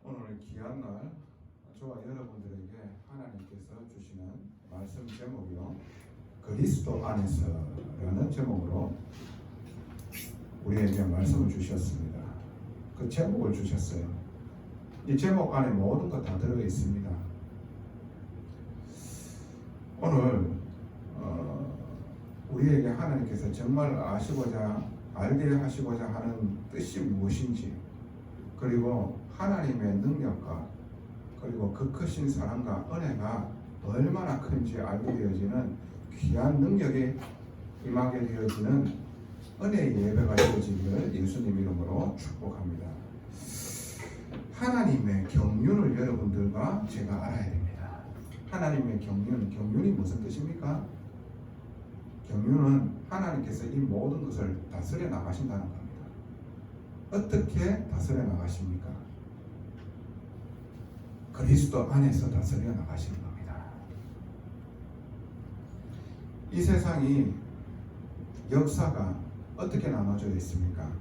오늘 귀한 날 저와 여러분들에게 하나님께서 주시는 말씀 제목이요, 그리스도 안에서라는 제목으로 우리에게 말씀을 주셨습니다. 그 제목을 주셨어요. 이 제목 안에 모든 것 다 들어 있습니다. 오늘 우리에게 하나님께서 정말 알게 하시고자 하는 뜻이 무엇인지, 그리고 하나님의 능력과 그리고 그 크신 사랑과 은혜가 얼마나 큰지 알게 되어지는 귀한 능력이 임하게 되어지는 은혜의 예배가 되어지기를 예수님 이름으로 축복합니다. 하나님의 경륜을 여러분들과 제가 알아야 됩니다. 하나님의 경륜이 무슨 뜻입니까? 경륜은 하나님께서 이 모든 것을 다스려 나가신다는 겁니다. 어떻게 다스려 나가십니까? 그리스도 안에서 다스려 나가시는 겁니다. 이 세상이 역사가 어떻게 나눠져 있습니까?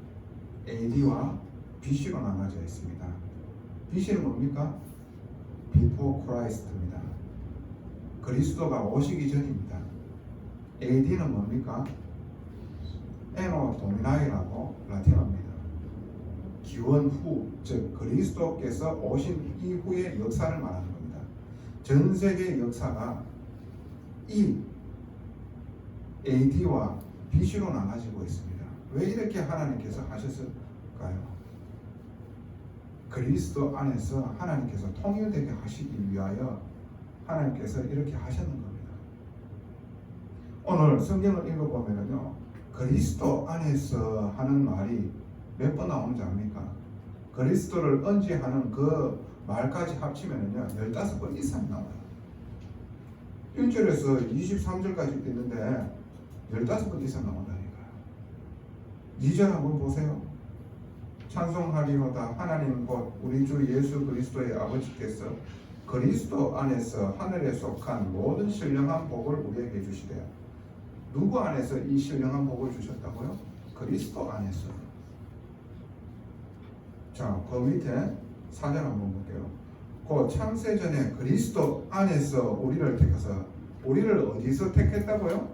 AD와 BC로 나눠져 있습니다. BC는 뭡니까? Before Christ입니다. 그리스도가 오시기 전입니다. AD는 뭡니까? Anno Domini라고 라틴어입니다. 기원 후, 즉 그리스도께서 오신 이후의 역사를 말하는 겁니다. 전 세계 역사가 이 AD와 BC로 나눠지고 있습니다. 왜 이렇게 하나님께서 하셨을까요? 그리스도 안에서 하나님께서 통일되게 하시기 위하여 하나님께서 이렇게 하셨는 겁니다. 오늘 성경을 읽어보면요, 그리스도 안에서 하는 말이 몇 번 나오는지 압니까? 그리스도를 언지하는 그 말까지 합치면요 15번 이상 나와요. 1절에서 23절까지 있는데 15번 이상 나온다니까요. 2절 한번 보세요. 찬송하리로다 하나님 곧 우리 주 예수 그리스도의 아버지께서 그리스도 안에서 하늘에 속한 모든 신령한 복을 우리에게 주시되. 누구 안에서 이 신령한 복을 주셨다고요? 그리스도 안에서. 자, 그 밑에 4절 한번 볼게요. 그 창세전에 그리스도 안에서 우리를 택해서. 우리를 어디서 택했다고요?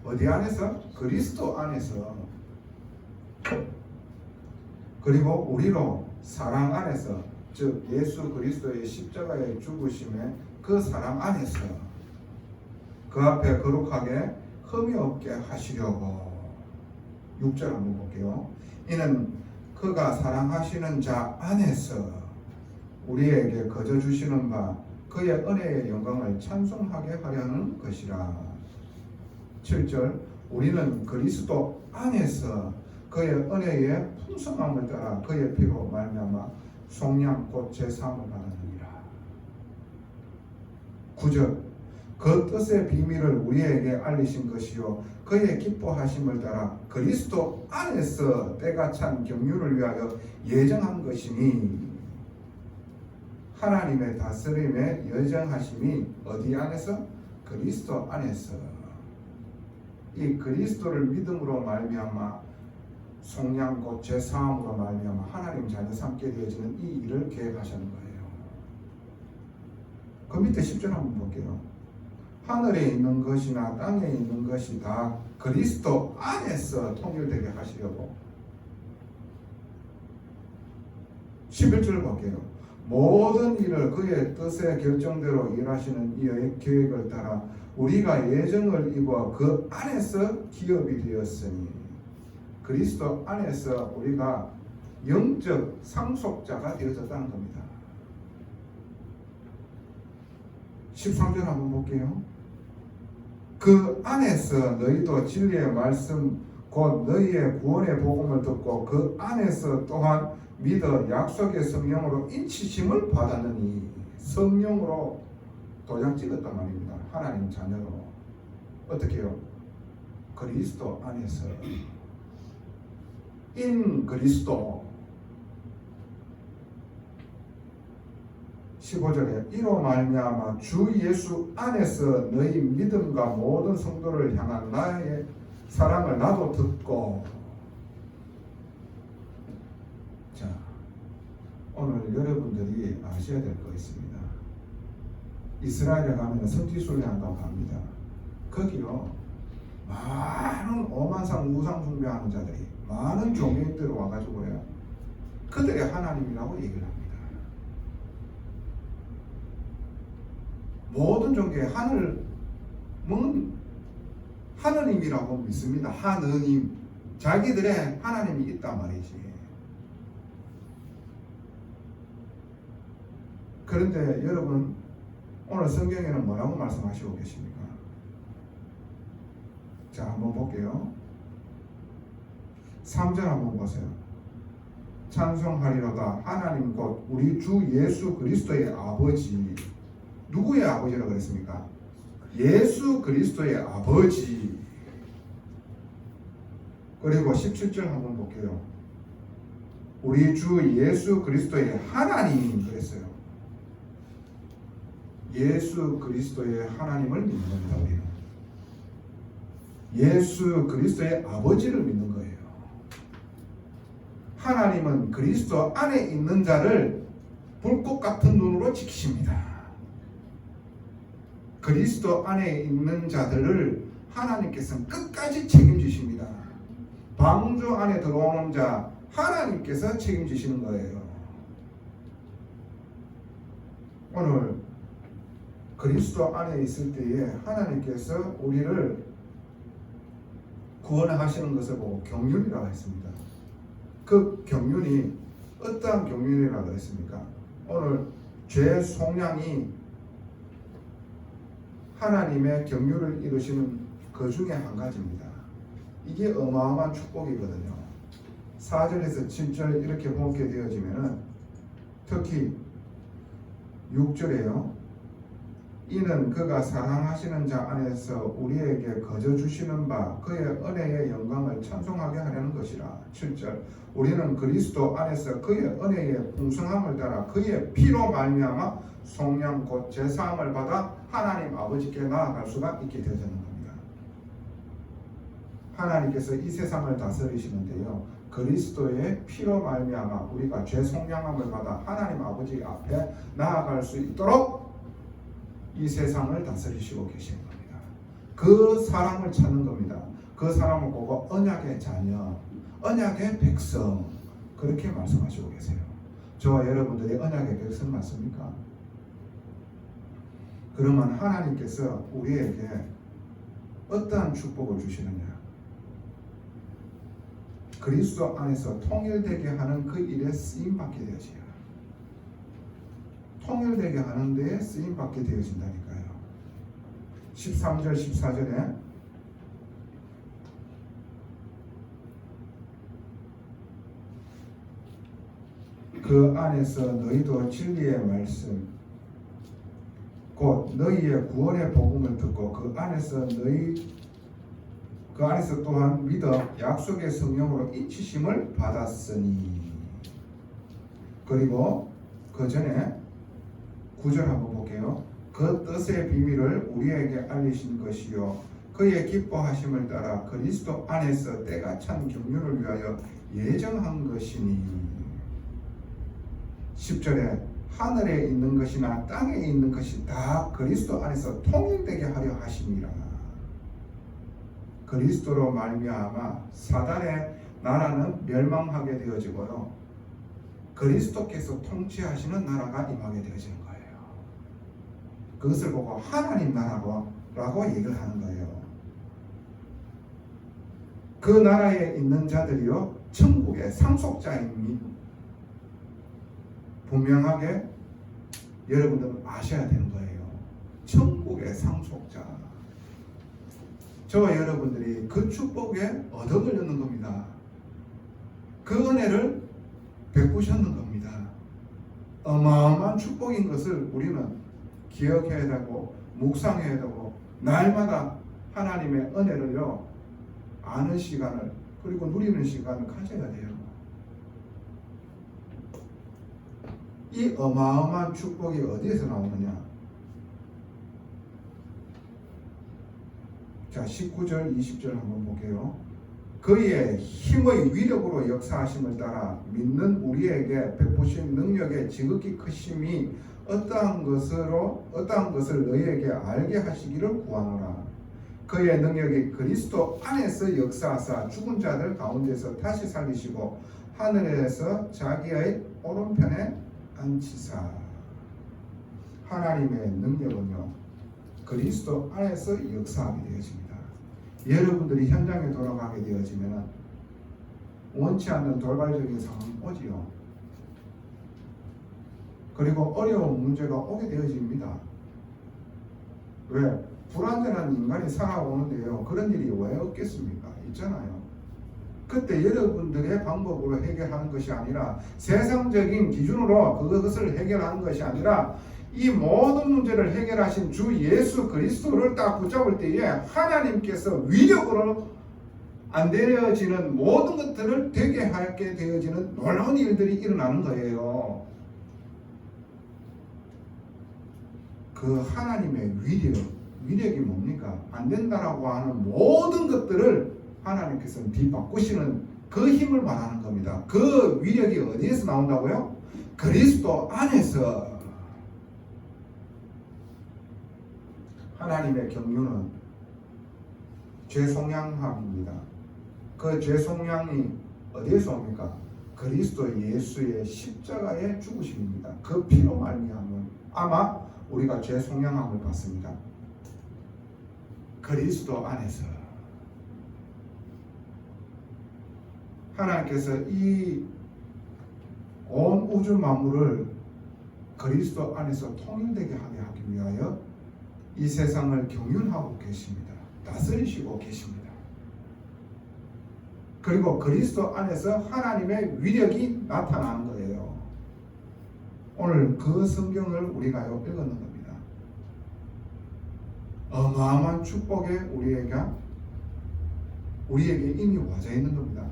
어디 안에서? 그리스도 안에서. 그리고 우리로 사랑 안에서, 즉 예수 그리스도의 십자가의 죽으심에 그 사랑 안에서 그 앞에 거룩하게 흠이 없게 하시려고. 6절 한번 볼게요. 이는 그가 사랑하시는 자 안에서 우리에게 거저 주시는 바 그의 은혜의 영광을 찬송하게 하려는 것이라. 7절 우리는 그리스도 안에서 그의 은혜의 풍성함을 따라 그의 피로 말미암아 속량 곧 제사함을 받았느니라. 9절 그 뜻의 비밀을 우리에게 알리신 것이요 그의 기뻐하심을 따라 그리스도 안에서 때가 찬 경륜을 위하여 예정한 것이니. 하나님의 다스림에 예정하심이 어디 안에서? 그리스도 안에서. 이 그리스도를 믿음으로 말미암아 속량 곧 제사함으로 말미암아 하나님 자녀 삼게 되어지는 이 일을 계획하시는 거예요. 그 밑에 10절 한번 볼게요. 하늘에 있는 것이나 땅에 있는 것이 다 그리스도 안에서 통일되게 하시려고. 11절 볼게요. 모든 일을 그의 뜻의 결정대로 일하시는 이의 계획을 따라 우리가 예정을 입어 그 안에서 기업이 되었으니. 그리스도 안에서 우리가 영적 상속자가 되어졌다는 겁니다. 13절 한번 볼게요. 그 안에서 너희도 진리의 말씀 곧 너희의 구원의 복음을 듣고 그 안에서 또한 믿어 약속의 성령으로 인치심을 받았느니. 성령으로 도장 찍었단 말입니다. 하나님 자녀로. 어떻게 해요? 그리스도 안에서. 인 그리스도. 15절에 이로 말미암아 주 예수 안에서 너희 믿음과 모든 성도를 향한 나의 사랑을 나도 듣고. 자, 오늘 여러분들이 아셔야 될 거 있습니다. 이스라엘에 가면 성지순례 한다고 합니다. 거기요 많은 오만상 우상 숭배하는 자들이 많은 종교인들이 와가지고요 그들이 하나님이라고 얘기를 합니다. 모든 종교에 하느님이라고 믿습니다. 하느님, 자기들의 하나님이 있단 말이지. 그런데 여러분 오늘 성경에는 뭐라고 말씀하시고 계십니까? 자, 한번 볼게요. 3절 한번 보세요. 찬송하리로다 하나님 곧 우리 주 예수 그리스도의 아버지. 누구의 아버지라고 그랬습니까? 예수 그리스도의 아버지. 그리고 17절 한번 볼게요. 우리 주 예수 그리스도의 하나님 그랬어요. 예수 그리스도의 하나님을 믿는 겁니다. 우리는 예수 그리스도의 아버지를 믿는 거예요. 하나님은 그리스도 안에 있는 자를 불꽃 같은 눈으로 지키십니다. 그리스도 안에 있는 자들을 하나님께서는 끝까지 책임지십니다. 방주 안에 들어오는 자 하나님께서 책임지시는 거예요. 오늘 그리스도 안에 있을 때에 하나님께서 우리를 구원하시는 것을 보고 경륜이라고 했습니다. 그 경륜이 어떠한 경륜이라고 했습니까? 오늘 죄 속량이 하나님의 경륜을 이루시는 그 중에 한 가지입니다. 이게 어마어마한 축복이거든요. 4절에서 7절 이렇게 보게 되어지면은 특히 6절에요. 이는 그가 사랑하시는 자 안에서 우리에게 거저 주시는 바 그의 은혜의 영광을 찬송하게 하려는 것이라. 7절 우리는 그리스도 안에서 그의 은혜의 풍성함을 따라 그의 피로 말미암아 속량 곧 제사함을 받아 하나님 아버지께 나아갈 수가 있게 되어지는 겁니다. 하나님께서 이 세상을 다스리시는데요 그리스도의 피로 말미암아 우리가 죄 속량함을 받아 하나님 아버지 앞에 나아갈 수 있도록 이 세상을 다스리시고 계신 겁니다. 그 사람을 찾는 겁니다. 그 사람을 보고 언약의 자녀, 언약의 백성 그렇게 말씀하시고 계세요. 저와 여러분들이 언약의 백성 맞습니까? 그러면 하나님께서 우리에게 어떠한 축복을 주시느냐? 그리스도 안에서 통일되게 하는 그 일에 쓰임받게 되어지요. 통일되게 하는 데에 쓰임받게 되어진다니까요. 13절 14절에 그 안에서 너희도 진리의 말씀 곧 너희의 구원의 복음을 듣고 그 안에서 또한 믿어 약속의 성령으로 인치심을 받았으니. 그리고 그 전에 9절 한번 볼게요. 그 뜻의 비밀을 우리에게 알리신 것이요 그의 기뻐하심을 따라 그리스도 안에서 때가 찬 경륜을 위하여 예정한 것이니. 10절에 하늘에 있는 것이나 땅에 있는 것이 다 그리스도 안에서 통일되게 하려 하심이라. 그리스도로 말미암아 사단의 나라는 멸망하게 되어지고요 그리스도께서 통치하시는 나라가 임하게 되어지는 거예요. 그것을 보고 하나님 나라라고 얘기를 하는 거예요. 그 나라에 있는 자들이요 천국의 상속자임이 분명하게 여러분들은 아셔야 되는 거예요. 천국의 상속자. 저와 여러분들이 그 축복에 얻어걸리는 겁니다. 그 은혜를 베푸셨는 겁니다. 어마어마한 축복인 것을 우리는 기억해야 되고 묵상해야 되고 날마다 하나님의 은혜를요 아는 시간을 그리고 누리는 시간을 가져야 돼요. 이 어마어마한 축복이 어디에서 나오느냐? 자 19절 20절 한번 볼게요. 그의 힘의 위력으로 역사하심을 따라 믿는 우리에게 베푸신 능력의 지극히 크심이 어떠한 것을 너희에게 알게 하시기를 구하노라. 그의 능력이 그리스도 안에서 역사하사 죽은 자들 가운데서 다시 살리시고 하늘에서 자기의 오른편에 앉히사. 하나님의 능력은요, 그리스도 안에서 역사하게 되어집니다. 여러분들이 현장에 돌아가게 되어지면 원치 않는 돌발적인 상황이 오지요. 그리고 어려운 문제가 오게 되어집니다. 왜? 불완전한 인간이 살아오는데요, 그런 일이 왜 없겠습니까? 있잖아요. 그때 여러분들의 방법으로 해결하는 것이 아니라, 세상적인 기준으로 그것을 해결하는 것이 아니라, 이 모든 문제를 해결하신 주 예수 그리스도를 딱 붙잡을 때에 하나님께서 위력으로 안 되어지는 모든 것들을 되게 하게 되어지는 놀라운 일들이 일어나는 거예요. 그 하나님의 위력이 뭡니까? 안 된다라고 하는 모든 것들을 하나님께서 뒤바꾸시는 그 힘을 말하는 겁니다. 그 위력이 어디에서 나온다고요? 그리스도 안에서. 하나님의 경륜은 죄송량함입니다. 그 죄송량이 어디에서 옵니까? 그리스도 예수의 십자가의 죽으심입니다. 그 피로 말미암은 아마 우리가 죄송량함을 받습니다. 그리스도 안에서 하나님께서 이 온 우주 만물을 그리스도 안에서 통일되게 하게 하기 위하여 이 세상을 경륜하고 계십니다. 다스리시고 계십니다. 그리고 그리스도 안에서 하나님의 위력이 나타나는 거예요. 오늘 그 성경을 우리가 읽는 겁니다. 어마어마한 축복에 우리에게 이미 와져 있는 겁니다.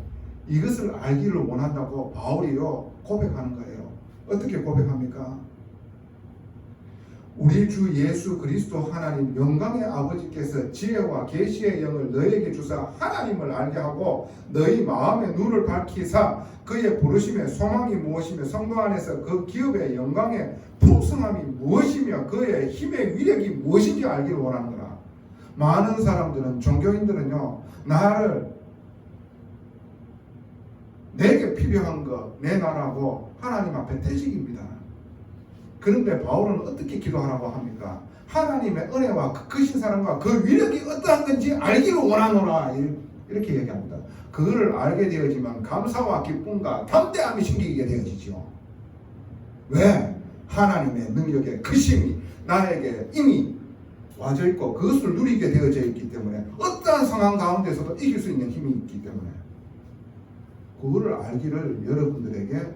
이것을 알기를 원한다고 바울이요 고백하는 거예요. 어떻게 고백합니까? 우리 주 예수 그리스도 하나님 영광의 아버지께서 지혜와 계시의 영을 너희에게 주사 하나님을 알게 하고 너희 마음의 눈을 밝히사 그의 부르심의 소망이 무엇이며 성도 안에서 그 기업의 영광의 풍성함이 무엇이며 그의 힘의 위력이 무엇인지 알기를 원하는 거라. 많은 사람들은, 종교인들은요, 내게 필요한 거 내놔라고 하나님 앞에 태식입니다. 그런데 바울은 어떻게 기도하라고 합니까? 하나님의 은혜와 그 크신 사랑과 그 위력이 어떠한 건지 알기를 원하노라, 이렇게 얘기합니다. 그거를 알게 되어지면 감사와 기쁨과 담대함이 생기게 되어지죠. 왜? 하나님의 능력의 크심이 나에게 이미 와져 있고 그것을 누리게 되어져 있기 때문에 어떠한 상황 가운데서도 이길 수 있는 힘이 있기 때문에 그거를 알기를 여러분들에게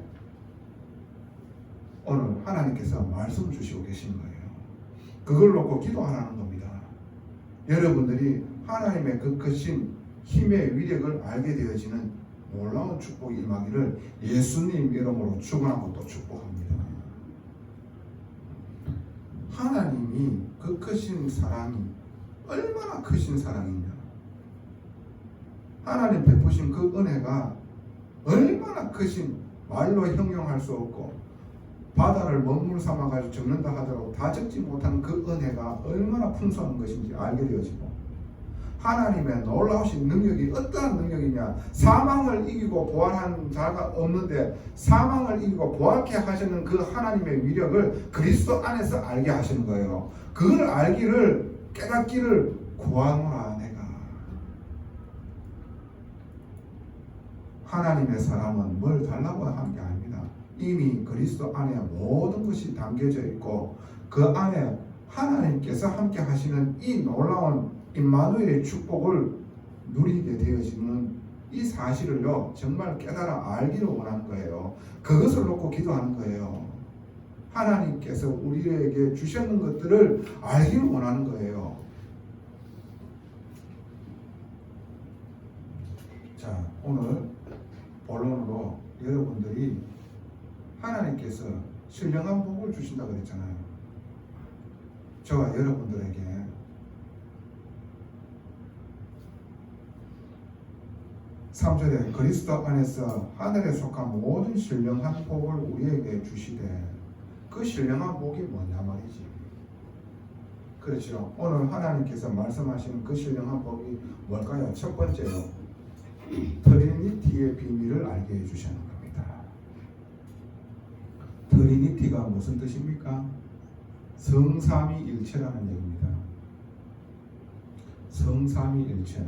오늘 하나님께서 말씀 주시고 계신 거예요. 그걸 놓고 기도하라는 겁니다. 여러분들이 하나님의 그 크신 힘의 위력을 알게 되어지는 놀라운 축복이 임하기를 예수님 이름으로 축원하고 또 축복합니다. 하나님이 그 크신 사랑이 얼마나 크신 사랑이냐, 하나님 베푸신 그 은혜가 얼마나 크신, 말로 형용할 수 없고 바다를 먹물 삼아가지고 적는다 하더라도 다 적지 못한 그 은혜가 얼마나 풍성한 것인지 알게 되어지고, 하나님의 놀라우신 능력이 어떠한 능력이냐, 사망을 이기고 부활한 자가 없는데 사망을 이기고 부활케 하시는 그 하나님의 위력을 그리스도 안에서 알게 하시는 거예요. 그걸 알기를, 깨닫기를 구하노라. 내가 하나님의 사람은 뭘 달라고 하는 게 아닙니다. 이미 그리스도 안에 모든 것이 담겨져 있고 그 안에 하나님께서 함께 하시는 이 놀라운 임마누엘의 축복을 누리게 되어지는 이 사실을요 정말 깨달아 알기를 원하는 거예요. 그것을 놓고 기도하는 거예요. 하나님께서 우리에게 주셨는 것들을 알기를 원하는 거예요. 자, 오늘 본론으로 여러분들이 하나님께서 신령한 복을 주신다고 그랬잖아요. 저와 여러분들에게. 3절에 그리스도 안에서 하늘에 속한 모든 신령한 복을 우리에게 주시되, 그 신령한 복이 뭐냐 말이지. 그렇죠. 오늘 하나님께서 말씀하시는 그 신령한 복이 뭘까요? 첫 번째로 트리니티의 비밀을 알게 해주시는 겁니다. 트리니티가 무슨 뜻입니까? 성삼위일체라는 얘기입니다. 성삼위일체,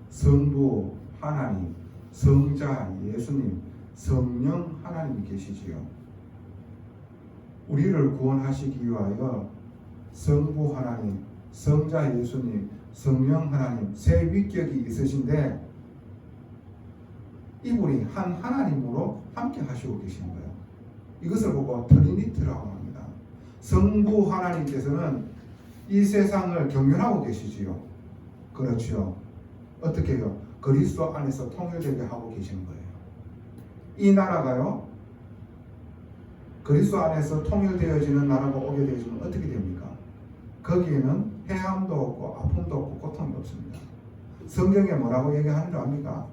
성부 하나님, 성자 예수님, 성령 하나님이 계시지요. 우리를 구원하시기 위하여 성부 하나님, 성자 예수님, 성령 하나님 세 위격이 있으신데, 이분이 한 하나님으로 함께 하시고 계시는 거예요. 이것을 보고 트리니티라고 합니다. 성부 하나님께서는 이 세상을 경륜하고 계시지요. 그렇죠. 어떻게 해요? 그리스도 안에서 통일되게 하고 계시는 거예요. 이 나라가요, 그리스도 안에서 통일되어지는 나라가 오게 되어지면 어떻게 됩니까? 거기에는 해함도 없고 아픔도 없고 고통도 없습니다. 성경에 뭐라고 얘기하는 줄 압니까?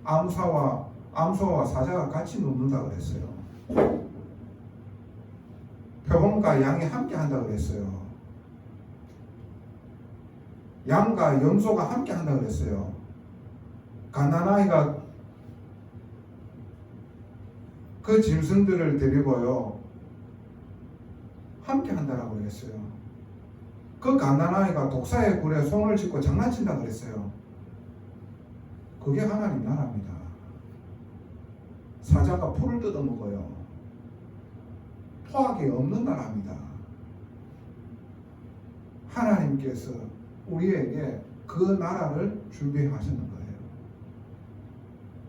암소와 사자가 같이 눕는다 그랬어요. 표범과 양이 함께 한다 그랬어요. 양과 염소가 함께 한다 그랬어요. 갓난아이가 그 짐승들을 데리고요 함께 한다라고 그랬어요. 그 갓난아이가 독사의 굴에 손을 짚고 장난친다 그랬어요. 그게 하나님 나라입니다. 사자가 풀을 뜯어먹어요. 포악이 없는 나라입니다. 하나님께서 우리에게 그 나라를 준비하시는 거예요.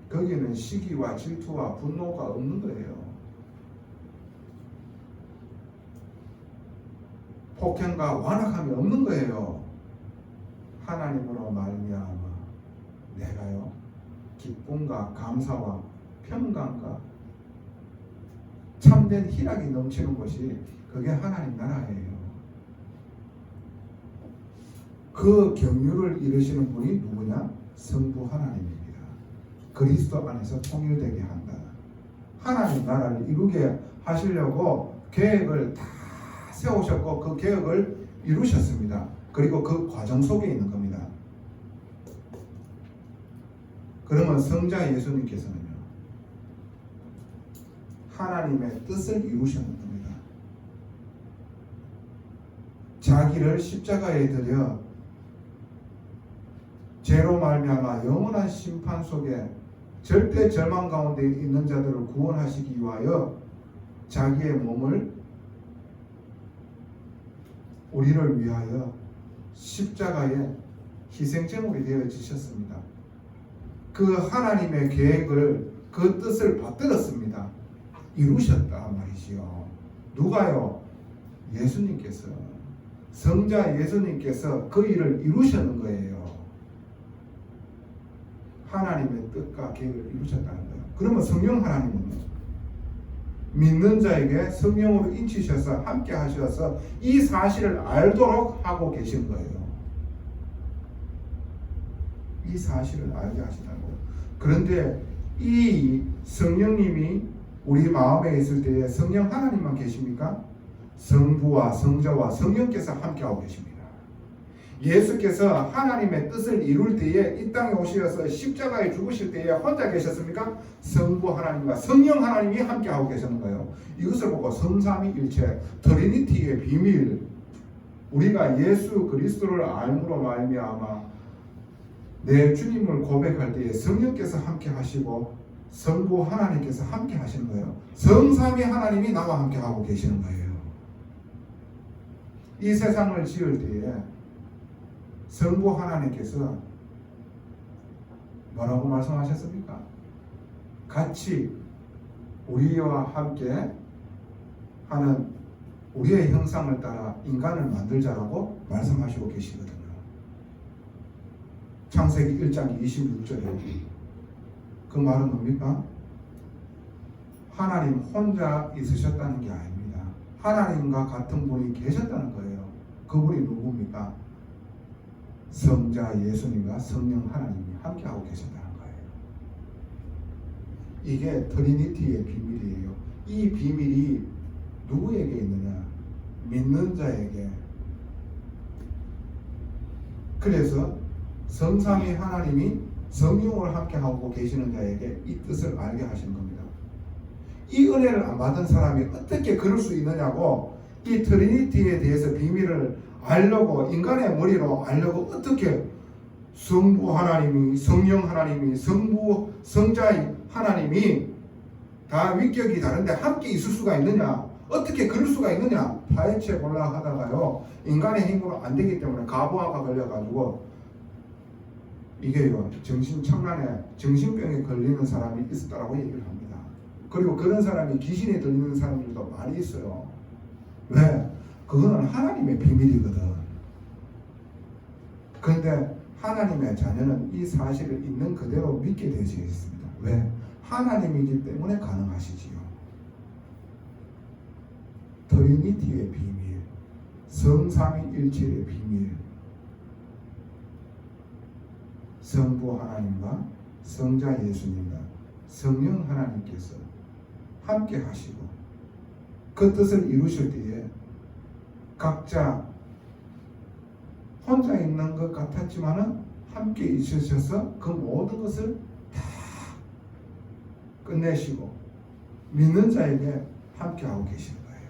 거기는 시기와 질투와 분노가 없는 거예요. 폭행과 완악함이 없는 거예요. 하나님으로 말미암아 내가요 기쁨과 감사와 평강과 참된 희락이 넘치는 것이 그게 하나님 나라예요. 그 경륜을 이루시는 분이 누구냐? 성부 하나님입니다. 그리스도 안에서 통일되게 한다. 하나님 나라를 이루게 하시려고 계획을 다 세우셨고 그 계획을 이루셨습니다. 그리고 그 과정 속에 있는 겁니다. 그러면 성자 예수님께서는요 하나님의 뜻을 이루셨는 겁니다. 자기를 십자가에 들여 죄로 말미암아 영원한 심판 속에 절대 절망 가운데 있는 자들을 구원하시기 위하여 자기의 몸을 우리를 위하여 십자가에 희생제물이 되어지셨습니다. 그 하나님의 계획을 그 뜻을 받들었습니다. 이루셨다 말이지요. 누가요? 예수님께서, 성자 예수님께서 그 일을 이루셨는 거예요. 하나님의 뜻과 계획을 이루셨다는 거예요. 그러면 성령 하나님은요? 믿는 자에게 성령으로 인치셔서 함께 하셔서 이 사실을 알도록 하고 계신 거예요. 이 사실을 알게 하신다는 거예요. 그런데 이 성령님이 우리 마음에 있을 때에 성령 하나님만 계십니까? 성부와 성자와 성령께서 함께하고 계십니다. 예수께서 하나님의 뜻을 이룰 때에 이 땅에 오셔서 십자가에 죽으실 때에 혼자 계셨습니까? 성부 하나님과 성령 하나님이 함께하고 계시는 거예요. 이것을 보고 성삼위일체, 트리니티의 비밀, 우리가 예수 그리스도를 알므로 말미암아 내 주님을 고백할 때에 성령께서 함께 하시고 성부 하나님께서 함께 하시는 거예요. 성삼위 하나님이 나와 함께 하고 계시는 거예요. 이 세상을 지을 때에 성부 하나님께서 뭐라고 말씀하셨습니까? 같이 우리와 함께 하는 우리의 형상을 따라 인간을 만들자라고 말씀하시고 계시거든요. 창세기 1장 26절에 그 말은 뭡니까? 하나님 혼자 있으셨다는 게 아닙니다. 하나님과 같은 분이 계셨다는 거예요. 그분이 누굽니까? 성자 예수님과 성령 하나님이 함께하고 계신다는 거예요. 이게 트리니티의 비밀이에요. 이 비밀이 누구에게 있느냐? 믿는 자에게. 그래서 성삼위 하나님이 성령을 함께 하고 계시는 자에게 이 뜻을 알게 하신 겁니다. 이 은혜를 안 받은 사람이 어떻게 그럴 수 있느냐고, 이 트리니티에 대해서 비밀을 알려고, 인간의 머리로 알려고 어떻게 성부 하나님이, 성령 하나님이, 성부, 성자 하나님이 다 위격이 다른데 함께 있을 수가 있느냐? 어떻게 그럴 수가 있느냐? 파헤쳐 보려고 하다가요, 인간의 힘으로 안 되기 때문에 가부화가 걸려가지고, 이게요, 정신착란에, 정신병에 걸리는 사람이 있었다라고 얘기를 합니다. 그리고 그런 사람이 귀신에 들리는 사람들도 많이 있어요. 왜? 그거는 하나님의 비밀이거든. 그런데 하나님의 자녀는 이 사실을 있는 그대로 믿게 되어져 있습니다. 왜? 하나님이기 때문에 가능하시지요. 트리니티의 비밀, 성삼위일체의 비밀, 성부 하나님과 성자 예수님과 성령 하나님께서 함께 하시고 그 뜻을 이루실 때에 각자 혼자 있는 것 같았지만은 함께 있으셔서 그 모든 것을 다 끝내시고 믿는 자에게 함께 하고 계시는 거예요.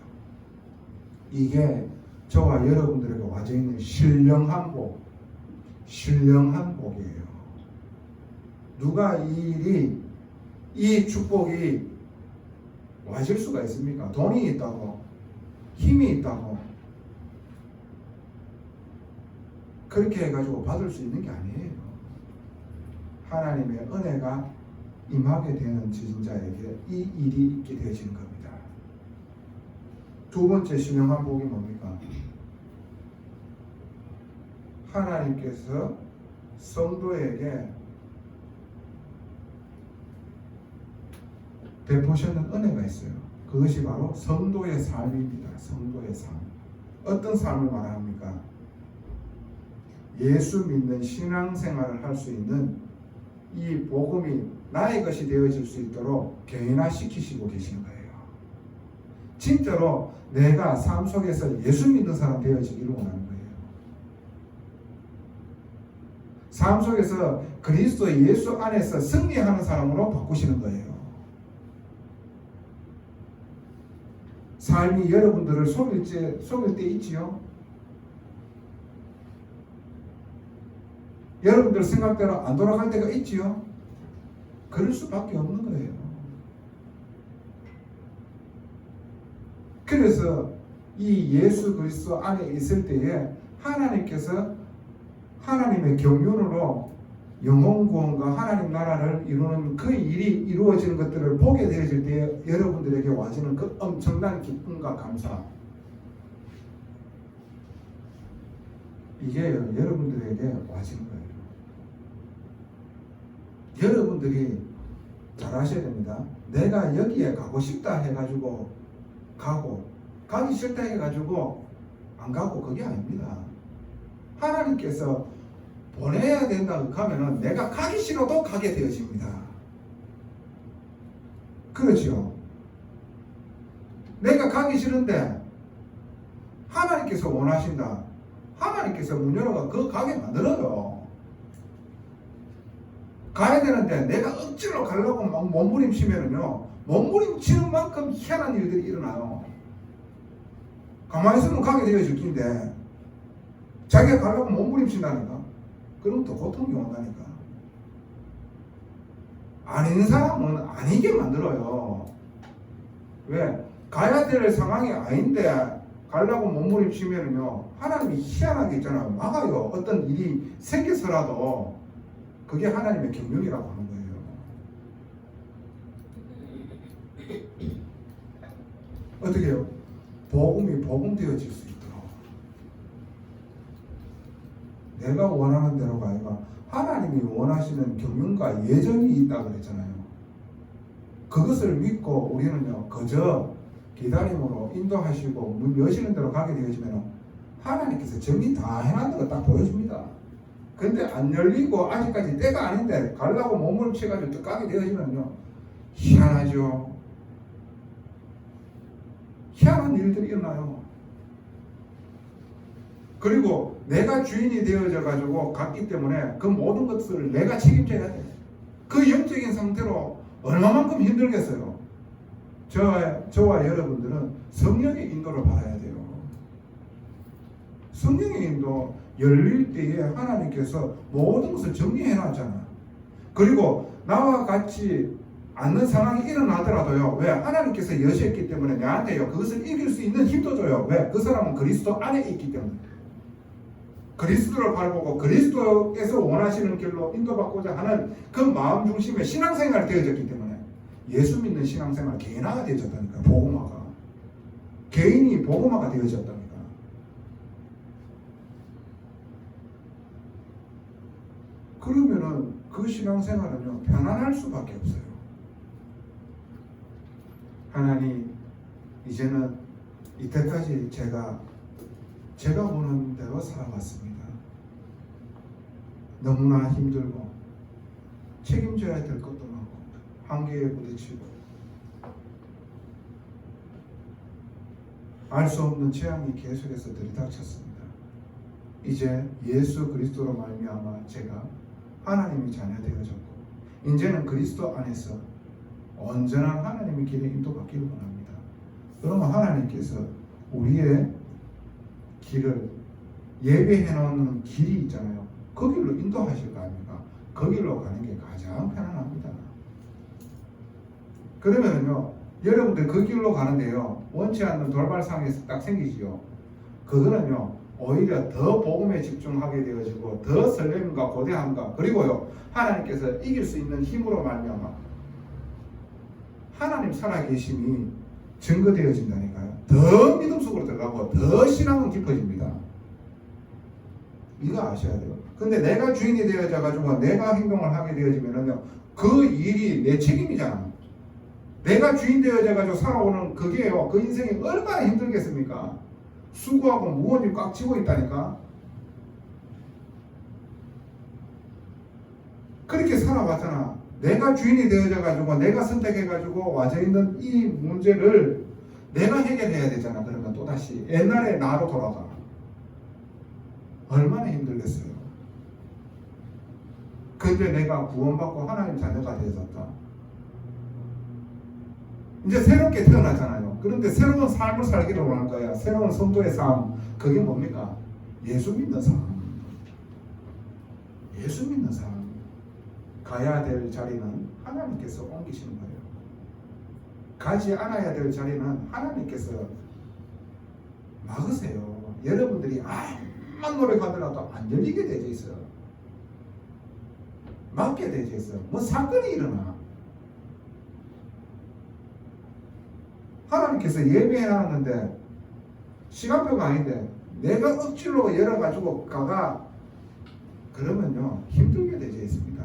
이게 저와 여러분들에게 와져 있는 신령한 복, 신령한 복이에요. 누가 이 일이, 이 축복이 와질 수가 있습니까? 돈이 있다고, 힘이 있다고 그렇게 해가지고 받을 수 있는 게 아니에요. 하나님의 은혜가 임하게 되는 지진자에게 이 일이 있게 되어지는 겁니다. 두 번째 신령한 복이 뭡니까? 하나님께서 성도에게 베푸시는 은혜가 있어요. 그것이 바로 성도의 삶입니다. 성도의 삶. 어떤 삶을 말합니까? 예수 믿는 신앙생활을 할 수 있는 이 복음이 나의 것이 되어질 수 있도록 개인화시키시고 계신 거예요. 진짜로 내가 삶 속에서 예수 믿는 사람 되어지기를 원하는 거예요. 삶 속에서 그리스도 예수 안에서 승리하는 사람으로 바꾸시는 거예요. 삶이 여러분들을 속일 때 있지요. 여러분들 생각대로 안 돌아갈 때가 있지요. 그럴 수밖에 없는 거예요. 그래서 이 예수 그리스도 안에 있을 때에 하나님께서 하나님의 경륜으로 영혼 구원과 하나님 나라를 이루는 그 일이 이루어지는 것들을 보게 되어질 때 여러분들에게 와지는 그 엄청난 기쁨과 감사, 이게 여러분들에게 와지는 거예요. 여러분들이 잘 아셔야 됩니다. 내가 여기에 가고 싶다 해가지고 가기 싫다 해가지고 안 가고 그게 아닙니다. 하나님께서 보내야 된다고 하면은 내가 가기 싫어도 가게 되어집니다. 그렇죠? 내가 가기 싫은데 하나님께서 원하신다. 하나님께서 문 열어가 그 가게 만들어요. 가야 되는데 내가 억지로 가려고 막 몸부림치면은요, 몸부림치는 만큼 희한한 일들이 일어나요. 가만히 있으면 가게 되어질 긴데 자기가 가려고 몸부림친다니까. 그럼 또 고통이 온다니까. 아닌 사람은 아니게 만들어요. 왜? 가야 될 상황이 아닌데 가려고 몸부림치면은요, 하나님이 희한하게 있잖아요. 막아요. 어떤 일이 생겨서라도. 그게 하나님의 경륜이라고 하는 거예요. 어떻게 해요? 복음이 복음 되어질 수 있도록 내가 원하는 대로가 아니라 하나님이 원하시는 경륜과 예정이 있다고 그랬잖아요. 그것을 믿고 우리는요, 그저 기다림으로 인도하시고 문 여시는 대로 가게 되어지면 하나님께서 정리 다 해놨는 거 딱 보여줍니다. 근데 안 열리고 아직까지 때가 아닌데 가려고 몸을 쳐가지고 또 가게 되어지면요, 희한하죠. 희한한 일들이 일어나요. 그리고 내가 주인이 되어져 가지고 갔기 때문에 그 모든 것을 내가 책임져야 돼. 그 영적인 상태로 얼마만큼 힘들겠어요. 저와 여러분들은 성령의 인도를 받아야 돼요. 성령의 인도 열릴 때에 하나님께서 모든 것을 정리해 놨잖아. 그리고 나와 같이 않는 상황이 일어나더라도요. 왜? 하나님께서 여셨기 때문에 내한테요. 그것을 이길 수 있는 힘도 줘요. 왜? 그 사람은 그리스도 안에 있기 때문에. 그리스도를 바라보고 그리스도께서 원하시는 길로 인도받고자 하는 그 마음 중심의 신앙생활이 되어졌기 때문에 예수 믿는 신앙생활 개인화가 되어졌다니까. 복음화가. 개인이 복음화가 되어졌다니까. 그러면은 그 신앙생활은요 편안할 수밖에 없어요. 하나님, 이제는 이때까지 제가 보는 대로 살아왔습니다. 너무나 힘들고 책임져야 될 것도 많고 한계에 부딪히고 알 수 없는 재앙이 계속해서 들이닥쳤습니다. 이제 예수 그리스도로 말미암아 제가 하나님의 자녀 되어졌고 이제는 그리스도 안에서 온전한 하나님의 길에 인도받기를 원합니다. 그러면 하나님께서 우리의 길을 예배해 놓는 길이 있잖아요. 그 길로 인도하실 거 아닙니까? 그 길로 가는 게 가장 편안합니다. 그러면요 여러분들 그 길로 가는데요 원치 않는 돌발상이 딱 생기지요. 그거는요 오히려 더 복음에 집중하게 되어지고 더 설렘과 고대함과 그리고요 하나님께서 이길 수 있는 힘으로 말미암아 하나님 살아계심이 증거되어진다니까요. 더 믿음 속으로 들어가고 더 신앙은 깊어집니다. 이거 아셔야 돼요. 근데 내가 주인이 되어져 가지고 내가 행동을 하게 되어지면은요 그 일이 내 책임이잖아. 내가 주인 되어져 가지고 살아오는 그게요 그 인생이 얼마나 힘들겠습니까? 수고하고 무거운 일 꽉 쥐고 있다니까. 그렇게 살아왔잖아. 내가 주인이 되어져 가지고 내가 선택해 가지고 와져 있는 이 문제를 내가 해결해야 되잖아. 그러면 또다시 옛날에 나로 돌아가. 얼마나 힘들겠어요. 근데 내가 구원받고 하나님 자녀가 되어졌다. 이제 새롭게 태어나잖아요. 그런데 새로운 삶을 살기를 원할 거야. 새로운 성도의 삶. 그게 뭡니까? 예수 믿는 삶. 예수 믿는 삶. 가야 될 자리는 하나님께서 옮기시는 거예요. 가지 않아야 될 자리는 하나님께서 막으세요. 여러분들이 암만 노력하더라도 안 열리게 되어 있어요. 막게 되어 있어요. 뭐 사건이 일어나. 하나님께서 예배해놨는데 시간표가 아닌데 내가 억지로 열어가지고 가가 그러면요 힘들게 되어 있습니다.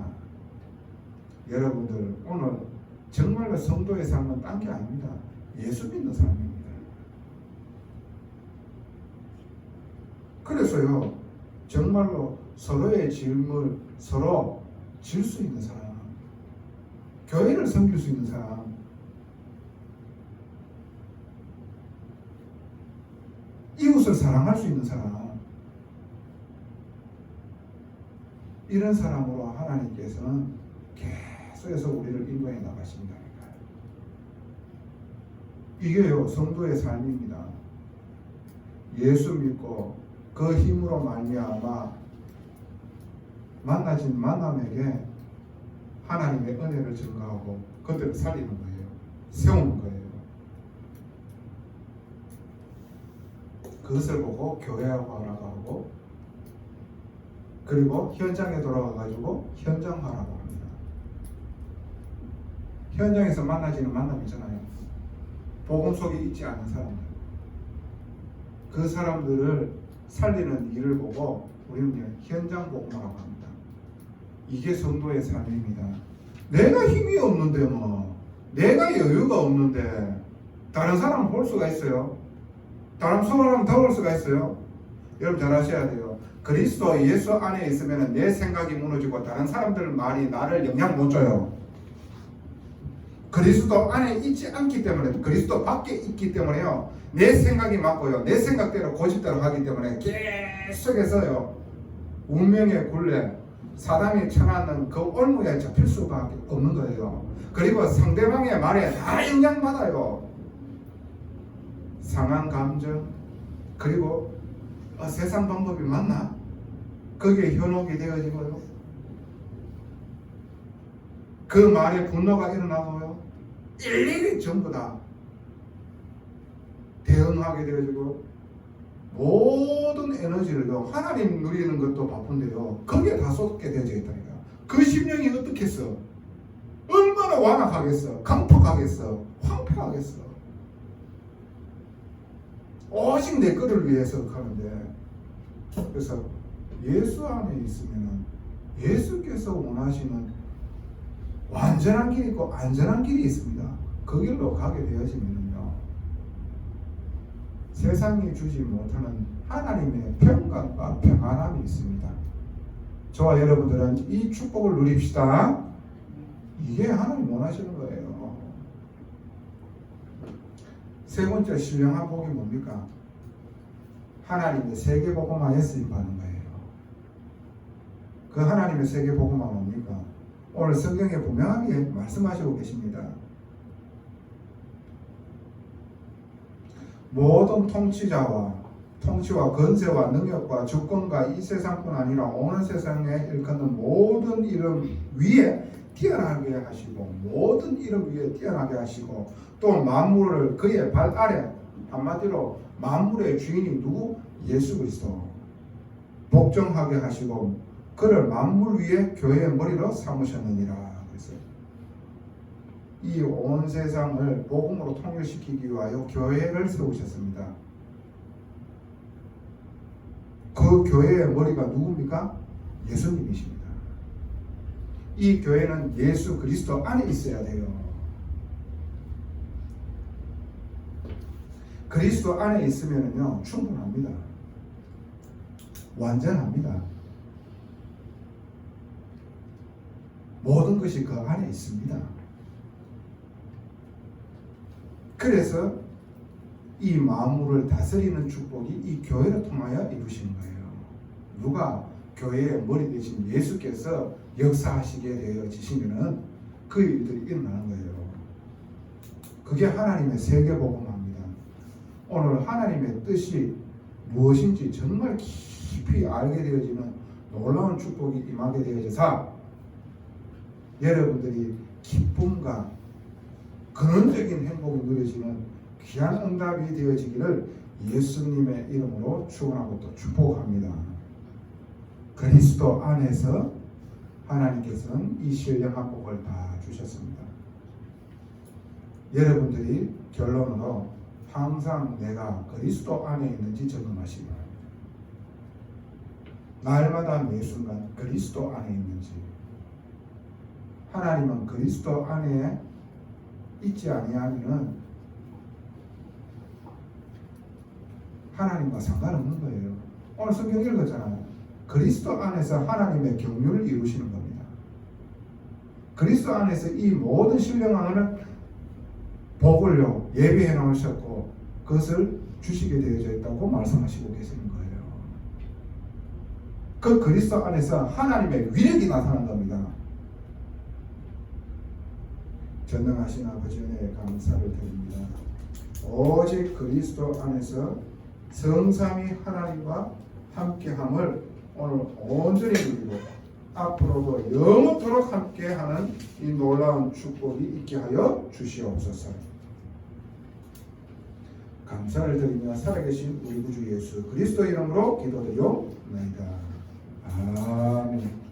여러분들 오늘 정말로 성도의 삶은 딴 게 아닙니다. 예수 믿는 삶입니다. 그래서요 정말로 서로의 짐을 서로 질 수 있는 사람, 교회를 섬길 수 있는 사람, 이웃을 사랑할 수 있는 사람, 이런 사람으로 하나님께서는 계속해서 우리를 인도해 나가십니다. 이게요 성도의 삶입니다. 예수 믿고 그 힘으로 말미암아 만나진 만남에게 하나님의 은혜를 증가하고 그들을 살리는 거예요. 세우는 거예요. 그것을 보고 교회하고 하라고 하고 그리고 현장에 돌아가가지고 현장하라고 합니다. 현장에서 만나지는 만남이잖아요. 복음 속에 있지 않은 사람들. 그 사람들을 살리는 일을 보고 우리는 현장 복음하라고 합니다. 이게 성도의 삶입니다. 내가 힘이 없는데 내가 여유가 없는데 다른 사람을 볼 수가 있어요? 다른 사람은 더 볼 수가 있어요? 여러분 잘 아셔야 돼요. 그리스도 예수 안에 있으면 내 생각이 무너지고 다른 사람들 말이 나를 영향 못 줘요. 그리스도 안에 있지 않기 때문에, 그리스도 밖에 있기 때문에요, 내 생각이 맞고요, 내 생각대로 고집대로 하기 때문에 계속해서요 운명의 굴레, 사단이 쳐놨는 그 올무에 잡힐 수밖에 없는 거예요. 그리고 상대방의 말에 다 영향받아요. 상한 감정, 그리고 세상 방법이 맞나? 그게 현혹이 되어지고요, 그 말에 분노가 일어나고요, 일일이 전부 다 대응하게 되어지고, 모든 에너지를요 하나님 누리는 것도 바쁜데요 거기에 다 쏟게 되어져 있다니까. 그 심령이 어떻겠어? 얼마나 완악하겠어? 강폭하겠어? 황폐하겠어? 오직 내 것을 위해서 하는데, 그래서 예수 안에 있으면 예수께서 원하시는 완전한 길이 있고 안전한 길이 있습니다. 그 길로 가게 되어지면요 세상이 주지 못하는 하나님의 평강과 평안함이 있습니다. 저와 여러분들은 이 축복을 누립시다. 이게 하나님 원하시는 거예요. 세 번째 신령한 복이 뭡니까? 하나님의 세계복음화에 쓰임받는 거예요. 그 하나님의 세계복음화 뭡니까? 오늘 성경에 분명하게 말씀하시고 계십니다. 모든 통치와 건세와 능력과 주권과 이 세상뿐 아니라 온 세상에 일컫는 모든 이름 위에 뛰어나게 하시고, 모든 이름 위에 뛰어나게 하시고, 또 만물을 그의 발 아래, 한마디로 만물의 주인이 누구? 예수 그리스도 복종하게 하시고, 그를 만물 위에 교회의 머리로 삼으셨느니라. 이 온 세상을 복음으로 통일시키기 위하여 교회를 세우셨습니다. 그 교회의 머리가 누굽니까? 예수님이십니다. 이 교회는 예수 그리스도 안에 있어야 돼요. 그리스도 안에 있으면요 충분합니다. 완전합니다. 모든 것이 그 안에 있습니다. 그래서 이 만물을 다스리는 축복이 이 교회를 통하여 이루시는 거예요. 누가? 교회의 머리 대신 예수께서 역사하시게 되어지시면은 그 일들이 일어나는 거예요. 그게 하나님의 세계복음화입니다. 오늘 하나님의 뜻이 무엇인지 정말 깊이 알게 되어지는 놀라운 축복이 임하게 되어져서 여러분들이 기쁨과 근원적인 행복이 누려지는 귀한 응답이 되어지기를 예수님의 이름으로 축원하고 또 축복합니다. 그리스도 안에서 하나님께서는 이 신령한 복을 다 주셨습니다. 여러분들이 결론으로 항상 내가 그리스도 안에 있는지 점검하시기 바랍니다. 날마다 매 순간 그리스도 안에 있는지. 하나님은 그리스도 안에 있지 아니하면은 하나님과 상관없는 거예요. 오늘 성경 읽었잖아요. 그리스도 안에서 하나님의 경륜을 이루시는 겁니다. 그리스도 안에서 이 모든 신령한 복을요 예비해 놓으셨고 그것을 주시게 되어져 있다고 말씀하시고 계시는 거예요. 그 그리스도 안에서 하나님의 위력이 나타난 겁니다. 전능하신 아버지 은혜에 감사를 드립니다. 오직 그리스도 안에서 성삼위 하나님과 함께함을 오늘 온전히 누리고 앞으로도 영원토록 함께하는 이 놀라운 축복이 있게 하여 주시옵소서. 감사를 드리며 살아계신 우리 구주 예수 그리스도 이름으로 기도드리옵나이다. 아멘.